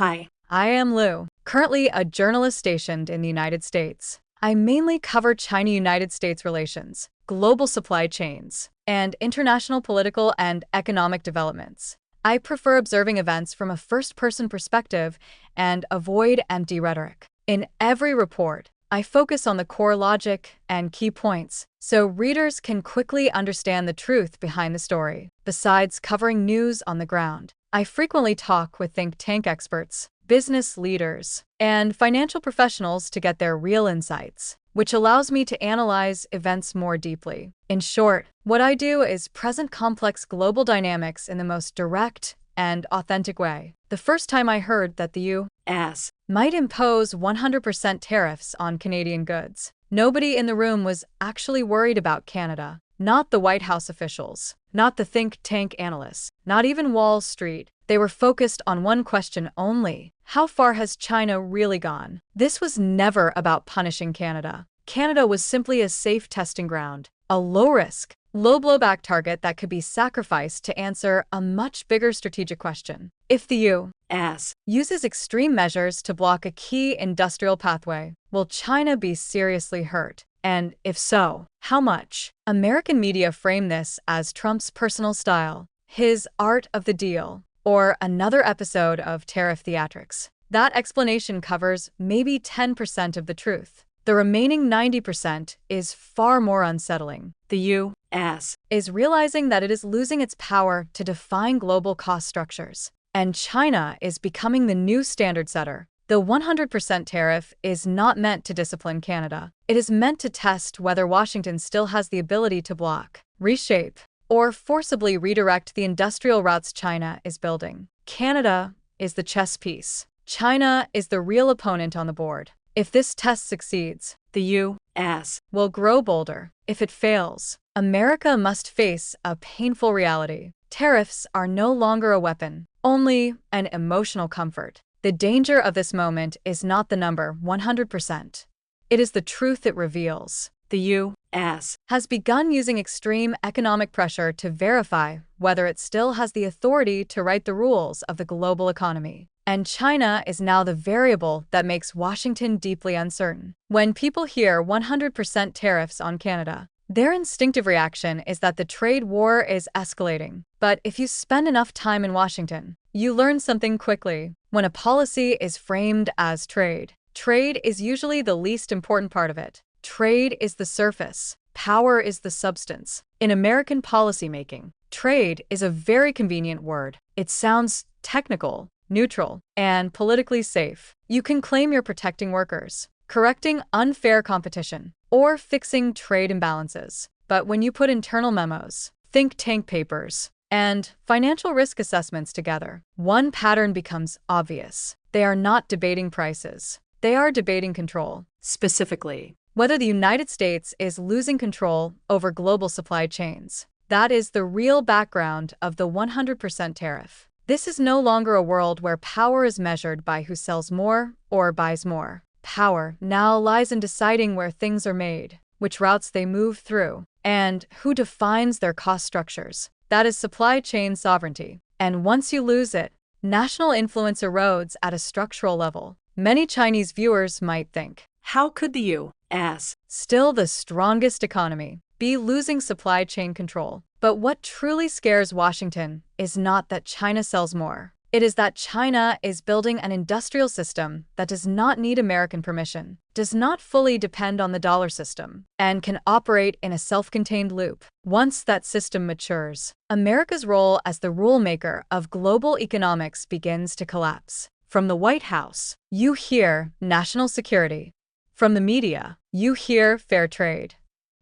Hi, I am Lu, currently a journalist stationed in the United States. I mainly cover China-United States relations, global supply chains, and international political and economic developments. I prefer observing events from a first-person perspective and avoid empty rhetoric. In every report, I focus on the core logic and key points so readers can quickly understand the truth behind the story. Besides covering news on the ground, I frequently talk with think tank experts, business leaders, and financial professionals to get their real insights, which allows me to analyze events more deeply. In short, what I do is present complex global dynamics in the most direct and authentic way. The first time I heard that the U.S. might impose 100% tariffs on Canadian goods, nobody in the room was actually worried about Canada. Not the White House officials, not the think tank analysts, not even Wall Street. They were focused on one question only: how far has China really gone? This was never about punishing Canada. Canada was simply a safe testing ground, a low-risk, low-blowback target that could be sacrificed to answer a much bigger strategic question. If the U.S. uses extreme measures to block a key industrial pathway, will China be seriously hurt? And if so, how much? American media frame this as Trump's personal style, his art of the deal, or another episode of tariff theatrics. That explanation covers maybe 10% of the truth. The remaining 90% is far more unsettling. The U.S. is realizing that it is losing its power to define global cost structures, and China is becoming the new standard setter. The 100% tariff is not meant to discipline Canada. It is meant to test whether Washington still has the ability to block, reshape, or forcibly redirect the industrial routes China is building. Canada is the chess piece. China is the real opponent on the board. If this test succeeds, the U.S. will grow bolder. If it fails, America must face a painful reality. Tariffs are no longer a weapon, only an emotional comfort. The danger of this moment is not the number 100%. It is the truth it reveals. The U.S. has begun using extreme economic pressure to verify whether it still has the authority to write the rules of the global economy. And China is now the variable that makes Washington deeply uncertain. When people hear 100% tariffs on Canada, their instinctive reaction is that the trade war is escalating. But if you spend enough time in Washington, you learn something quickly. When a policy is framed as trade, trade is usually the least important part of it. Trade is the surface. Power is the substance. In American policymaking, trade is a very convenient word. It sounds technical, neutral, and politically safe. You can claim you're protecting workers, correcting unfair competition, or fixing trade imbalances. But when you put internal memos, think tank papers, and financial risk assessments together, one pattern becomes obvious. They are not debating prices. They are debating control. Specifically, whether the United States is losing control over global supply chains. That is the real background of the 100% tariff. This is no longer a world where power is measured by who sells more or buys more. Power now lies in deciding where things are made, which routes they move through, and who defines their cost structures. That is supply chain sovereignty. And once you lose it, national influence erodes at a structural level. Many Chinese viewers might think, how could the U.S., still the strongest economy, be losing supply chain control? But what truly scares Washington is not that China sells more. It is that China is building an industrial system that does not need American permission, does not fully depend on the dollar system, and can operate in a self-contained loop. Once that system matures, America's role as the rule-maker of global economics begins to collapse. From the White House, you hear national security. From the media, you hear fair trade.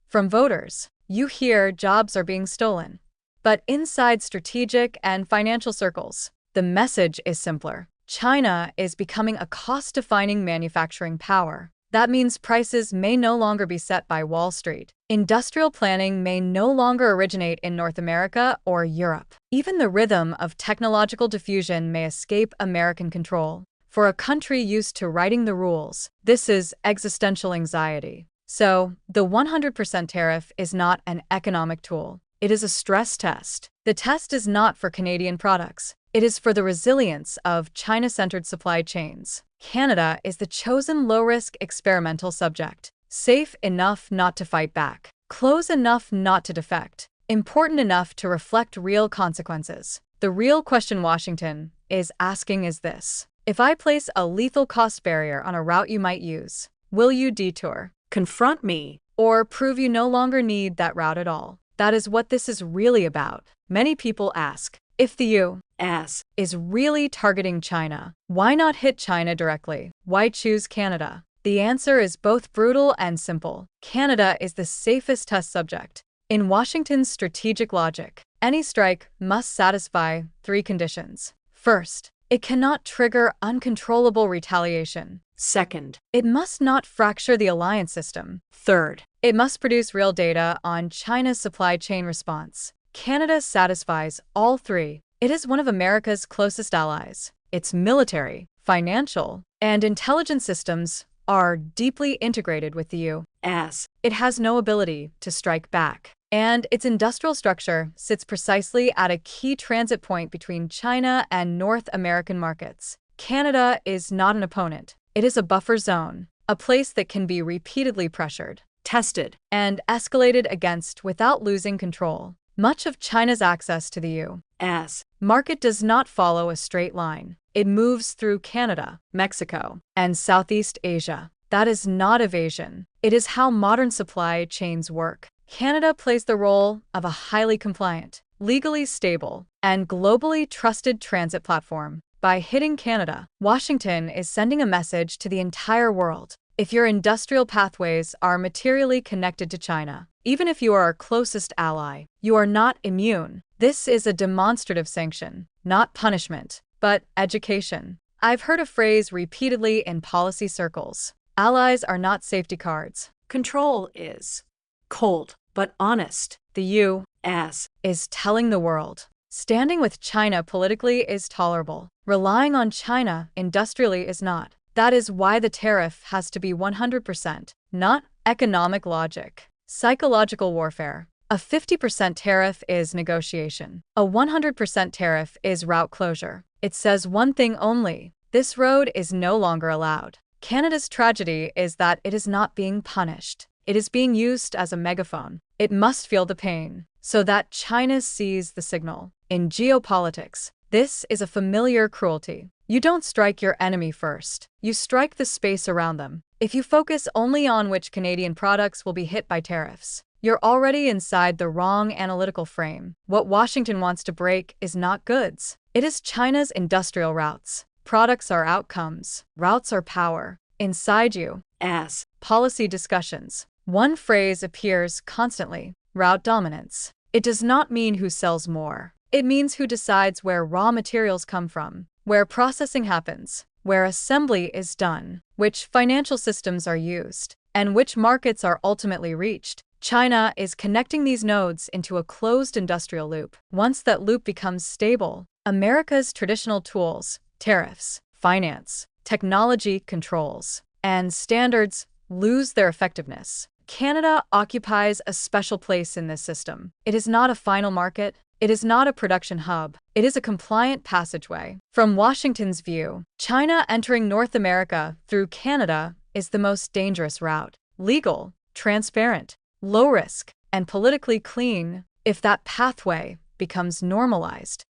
From voters, you hear jobs are being stolen. But inside strategic and financial circles, the message is simpler. China is becoming a cost-defining manufacturing power. That means prices may no longer be set by Wall Street. Industrial planning may no longer originate in North America or Europe. Even the rhythm of technological diffusion may escape American control. For a country used to writing the rules, this is existential anxiety. So, the 100% tariff is not an economic tool. It is a stress test. The test is not for Canadian products. It is for the resilience of China-centered supply chains. Canada is the chosen low-risk experimental subject. Safe enough not to fight back. Close enough not to defect. Important enough to reflect real consequences. The real question Washington is asking is this: if I place a lethal cost barrier on a route you might use, will you detour, confront me, or prove you no longer need that route at all? That is what this is really about. Many people ask, if the U.S. is really targeting China, why not hit China directly? Why choose Canada? The answer is both brutal and simple. Canada is the safest test subject. In Washington's strategic logic, any strike must satisfy three conditions. First, it cannot trigger uncontrollable retaliation. Second, it must not fracture the alliance system. Third, it must produce real data on China's supply chain response. Canada satisfies all three. It is one of America's closest allies. Its military, financial, and intelligence systems are deeply integrated with the U.S. It has no ability to strike back, and its industrial structure sits precisely at a key transit point between China and North American markets. Canada is not an opponent. It is a buffer zone, a place that can be repeatedly pressured, tested, and escalated against without losing control. Much of China's access to the U.S. market does not follow a straight line. It moves through Canada, Mexico, and Southeast Asia. That is not evasion. It is how modern supply chains work. Canada plays the role of a highly compliant, legally stable, and globally trusted transit platform. By hitting Canada, Washington is sending a message to the entire world. If your industrial pathways are materially connected to China, even if you are our closest ally, you are not immune. This is a demonstrative sanction, not punishment, but education. I've heard a phrase repeatedly in policy circles. Allies are not safety cards. Control is. Cold, but honest. The U.S. is telling the world. Standing with China politically is tolerable. Relying on China industrially is not. That is why the tariff has to be 100%, not economic logic. Psychological warfare. A 50% tariff is negotiation. A 100% tariff is route closure. It says one thing only: this road is no longer allowed. Canada's tragedy is that it is not being punished. It is being used as a megaphone. It must feel the pain, so that China sees the signal. In geopolitics, this is a familiar cruelty. You don't strike your enemy first. You strike the space around them. If you focus only on which Canadian products will be hit by tariffs, you're already inside the wrong analytical frame. What Washington wants to break is not goods. It is China's industrial routes. Products are outcomes. Routes are power. Inside you, as policy discussions, one phrase appears constantly: route dominance. It does not mean who sells more. It means who decides where raw materials come from, where processing happens, where assembly is done, which financial systems are used, and which markets are ultimately reached. China is connecting these nodes into a closed industrial loop. Once that loop becomes stable, America's traditional tools, tariffs, finance, technology controls, and standards lose their effectiveness. Canada occupies a special place in this system. It is not a final market. It is not a production hub. It is a compliant passageway. From Washington's view, China entering North America through Canada is the most dangerous route. Legal, transparent, low risk, and politically clean. If that pathway becomes normalized,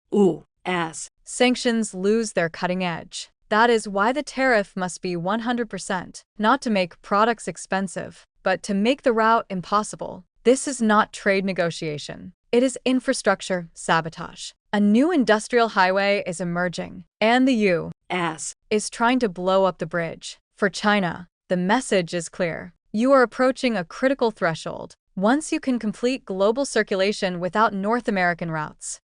as sanctions lose their cutting edge. That is why the tariff must be 100%, not to make products expensive, but to make the route impossible. This is not trade negotiation. It is infrastructure sabotage. A new industrial highway is emerging, and the U.S. is trying to blow up the bridge. For China, the message is clear. You are approaching a critical threshold. Once you can complete global circulation without North American routes,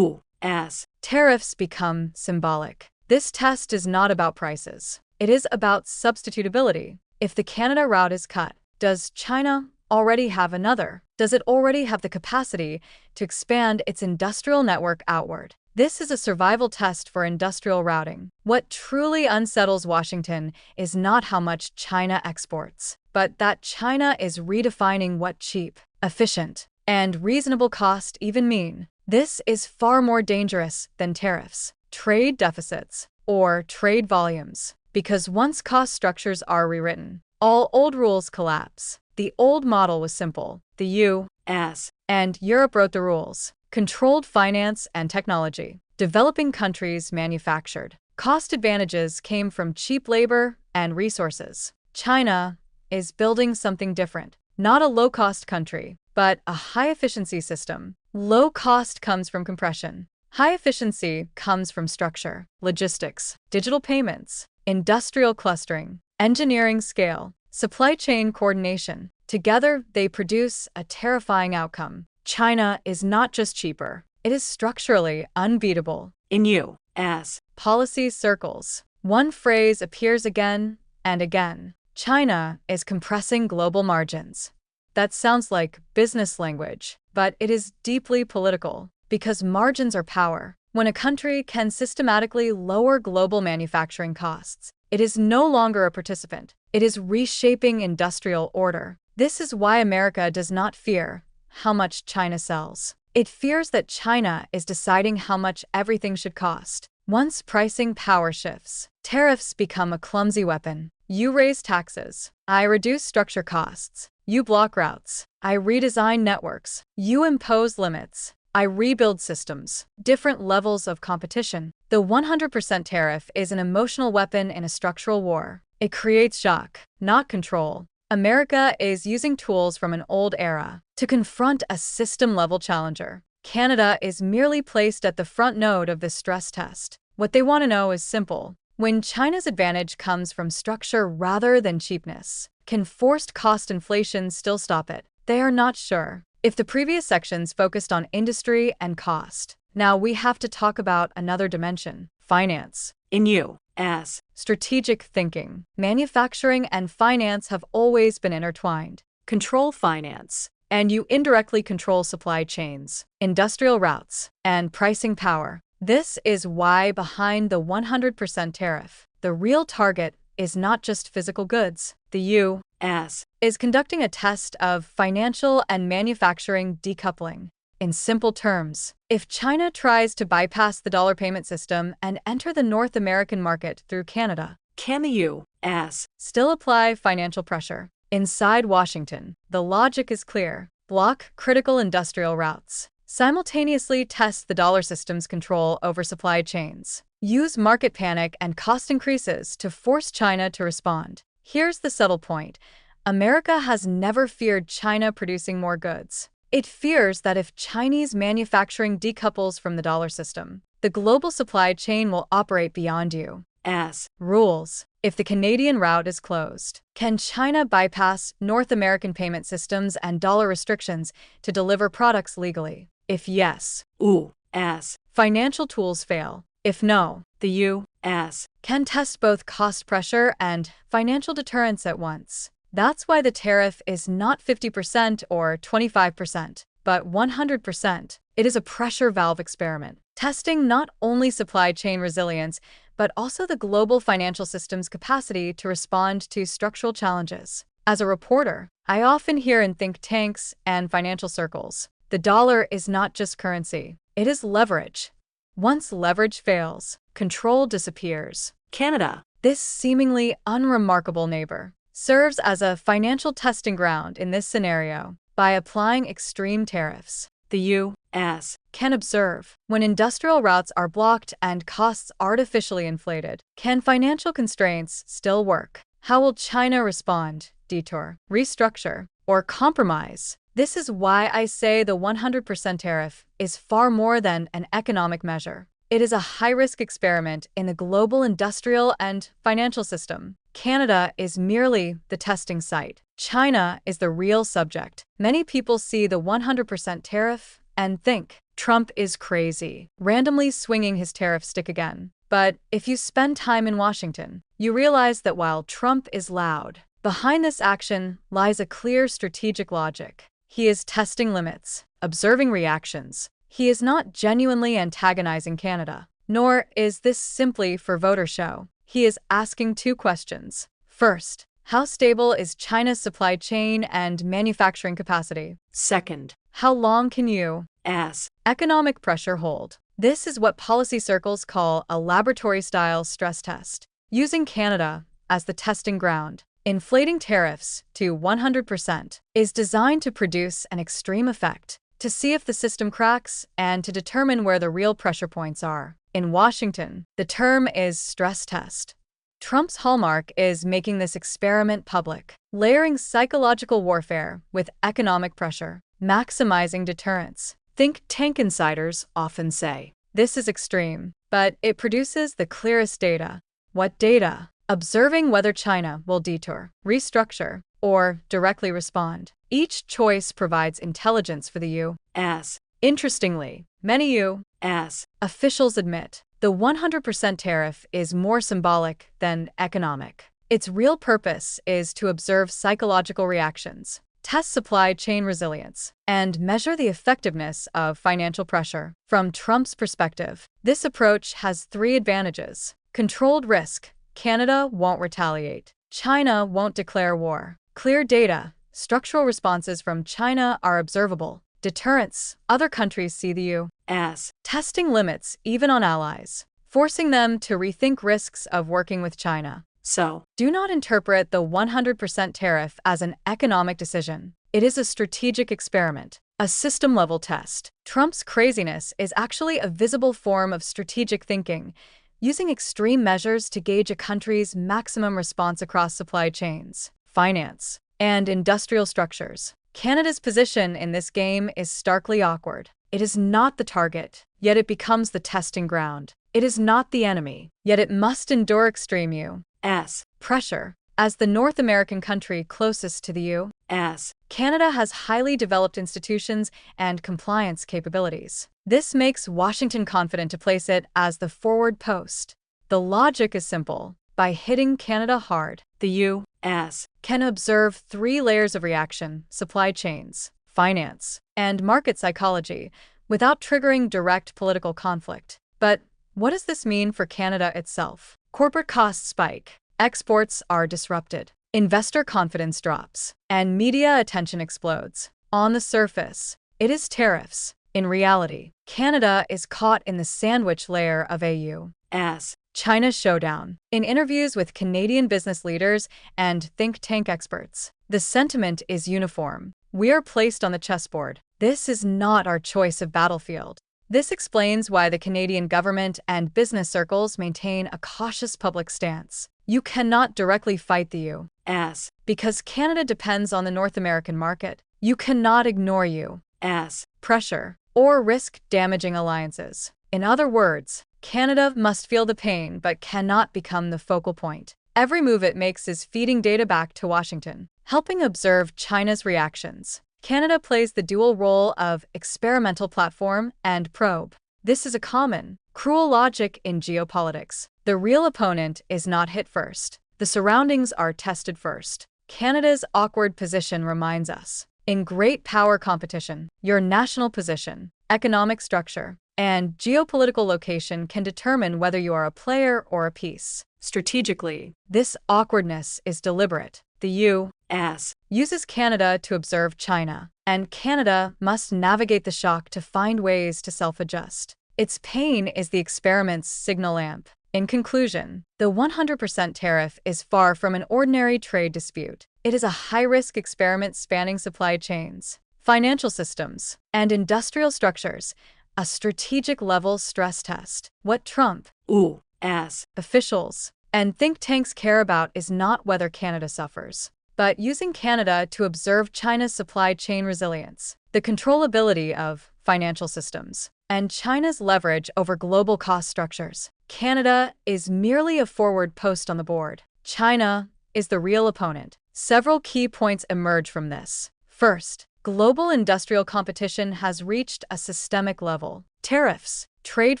as tariffs become symbolic. This test is not about prices. It is about substitutability. If the Canada route is cut, does China already have another? Does it already have the capacity to expand its industrial network outward? This is a survival test for industrial routing. What truly unsettles Washington is not how much China exports, but that China is redefining what cheap, efficient, and reasonable cost even mean. This is far more dangerous than tariffs. trade deficits, or trade volumes. Because once cost structures are rewritten, all old rules collapse. The old model was simple. The U.S. and Europe wrote the rules, controlled finance and technology. Developing countries manufactured. Cost advantages came from cheap labor and resources. China is building something different. Not a low-cost country, but a high-efficiency system. Low cost comes from compression. High efficiency comes from structure, logistics, digital payments, industrial clustering, engineering scale, supply chain coordination. Together, they produce a terrifying outcome. China is not just cheaper, it is structurally unbeatable. In U.S. policy circles, one phrase appears again and again. China is compressing global margins. That sounds like business language, but it is deeply political, because margins are power. When a country can systematically lower global manufacturing costs, it is no longer a participant. It is reshaping industrial order. This is why America does not fear how much China sells. It fears that China is deciding how much everything should cost. Once pricing power shifts, tariffs become a clumsy weapon. You raise taxes. I reduce structure costs. You block routes. I redesign networks. You impose limits. I rebuild systems. Different levels of competition. The 100% tariff is an emotional weapon in a structural war. It creates shock, not control. America is using tools from an old era to confront a system-level challenger. Canada is merely placed at the front node of this stress test. What they want to know is simple. When China's advantage comes from structure rather than cheapness, can forced cost inflation still stop it? They are not sure. If the previous sections focused on industry and cost, now we have to talk about another dimension: finance. In U.S. strategic thinking, manufacturing and finance have always been intertwined. Control finance, and you indirectly control supply chains, industrial routes, and pricing power. This is why behind the 100% tariff, the real target is not just physical goods. The U.S. is conducting a test of financial and manufacturing decoupling. In simple terms, if China tries to bypass the dollar payment system and enter the North American market through Canada, can the U.S. still apply financial pressure? Inside Washington, the logic is clear. Block critical industrial routes. Simultaneously test the dollar system's control over supply chains. Use market panic and cost increases to force China to respond. Here's the subtle point. America has never feared China producing more goods. It fears that if Chinese manufacturing decouples from the dollar system, the global supply chain will operate beyond U.S. rules. If the Canadian route is closed, can China bypass North American payment systems and dollar restrictions to deliver products legally? If yes, U.S. financial tools fail. If no, the U.S. can test both cost pressure and financial deterrence at once. That's why the tariff is not 50% or 25%, but 100%. It is a pressure valve experiment, testing not only supply chain resilience, but also the global financial system's capacity to respond to structural challenges. As a reporter, I often hear in think tanks and financial circles, the dollar is not just currency, it is leverage. Once leverage fails, control disappears. Canada, this seemingly unremarkable neighbor, serves as a financial testing ground in this scenario. By applying extreme tariffs, the U.S. can observe when industrial routes are blocked and costs artificially inflated. Can financial constraints still work? How will China respond? Detour, restructure, or compromise? This is why I say the 100% tariff is far more than an economic measure. It is a high-risk experiment in the global industrial and financial system. Canada is merely the testing site. China is the real subject. Many people see the 100% tariff and think, Trump is crazy, randomly swinging his tariff stick again. But if you spend time in Washington, you realize that while Trump is loud, behind this action lies a clear strategic logic. He is testing limits, observing reactions. He is not genuinely antagonizing Canada, nor is this simply for voter show. He is asking two questions. First, how stable is China's supply chain and manufacturing capacity? Second, how long can U.S. economic pressure hold? This is what policy circles call a laboratory-style stress test. Using Canada as the testing ground, inflating tariffs to 100% is designed to produce an extreme effect, to see if the system cracks and to determine where the real pressure points are. In Washington, the term is stress test. Trump's hallmark is making this experiment public, layering psychological warfare with economic pressure, maximizing deterrence. Think tank insiders often say, this is extreme, but it produces the clearest data. What data? Observing whether China will detour, restructure, or directly respond. Each choice provides intelligence for the U.S. Interestingly, many U.S. officials admit the 100% tariff is more symbolic than economic. Its real purpose is to observe psychological reactions, test supply chain resilience, and measure the effectiveness of financial pressure. From Trump's perspective, this approach has three advantages. Controlled risk. Canada won't retaliate. China won't declare war. Clear data. Structural responses from China are observable. Deterrence. Other countries see the U.S. testing limits even on allies, forcing them to rethink risks of working with China. So, do not interpret the 100% tariff as an economic decision. It is a strategic experiment, a system-level test. Trump's craziness is actually a visible form of strategic thinking, using extreme measures to gauge a country's maximum response across supply chains, finance, and industrial structures. Canada's position in this game is starkly awkward. It is not the target, yet it becomes the testing ground. It is not the enemy, yet it must endure extreme U.S. pressure. As the North American country closest to the U.S., Canada has highly developed institutions and compliance capabilities. This makes Washington confident to place it as the forward post. The logic is simple. By hitting Canada hard, the U.S. can observe three layers of reaction: supply chains, finance, and market psychology, without triggering direct political conflict. But what does this mean for Canada itself? Corporate costs spike, exports are disrupted, investor confidence drops, and media attention explodes. On the surface, it is tariffs. In reality, Canada is caught in the sandwich layer of a U.S. China showdown. In interviews with Canadian business leaders and think tank experts, the sentiment is uniform. We are placed on the chessboard. This is not our choice of battlefield. This explains why the Canadian government and business circles maintain a cautious public stance. You cannot directly fight the U.S. because Canada depends on the North American market. You cannot ignore U.S. pressure or risk damaging alliances. In other words, Canada must feel the pain but cannot become the focal point. Every move it makes is feeding data back to Washington, helping observe China's reactions. Canada plays the dual role of experimental platform and probe. This is a common, cruel logic in geopolitics. The real opponent is not hit first. The surroundings are tested first. Canada's awkward position reminds us. In great power competition, your national position, economic structure, and geopolitical location can determine whether you are a player or a piece. Strategically, this awkwardness is deliberate. The U.S. uses Canada to observe China, and Canada must navigate the shock to find ways to self-adjust. Its pain is the experiment's signal lamp. In conclusion, the 100% tariff is far from an ordinary trade dispute. It is a high-risk experiment spanning supply chains, financial systems, and industrial structures, a strategic-level stress test. What Trump, U.S. officials, and think tanks care about is not whether Canada suffers, but using Canada to observe China's supply chain resilience, the controllability of financial systems, and China's leverage over global cost structures. Canada is merely a forward post on the board. China is the real opponent. Several key points emerge from this. First, global industrial competition has reached a systemic level. Tariffs, trade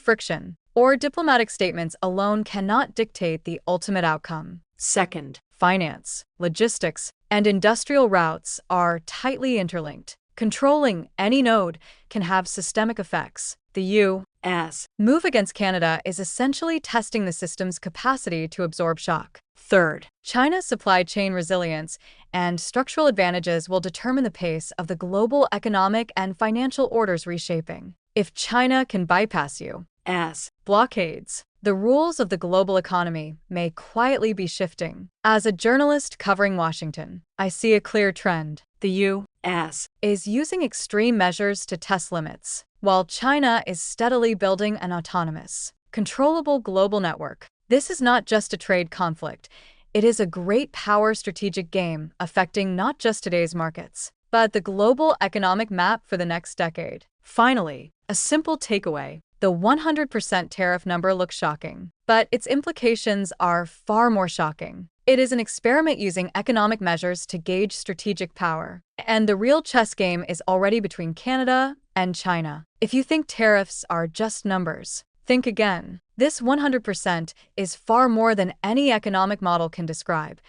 friction, or diplomatic statements alone cannot dictate the ultimate outcome. Second, finance, logistics, and industrial routes are tightly interlinked. Controlling any node can have systemic effects. The U.S. move against Canada is essentially testing the system's capacity to absorb shock. Third, China's supply chain resilience and structural advantages will determine the pace of the global economic and financial order's reshaping. if China can bypass you. As Blockades. The rules of the global economy may quietly be shifting. As a journalist covering Washington, I see a clear trend. The U.S. is using extreme measures to test limits, while China is steadily building an autonomous, controllable global network. This is not just a trade conflict. It is a great power strategic game affecting not just today's markets, but the global economic map for the next decade. Finally, a simple takeaway. The 100% tariff number looks shocking, but its implications are far more shocking. It is an experiment using economic measures to gauge strategic power. And the real chess game is already between Canada and China. If you think tariffs are just numbers, think again. This 100% is far more than any economic model can describe.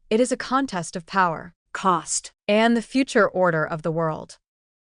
It is a contest of power, cost, and the future order of the world.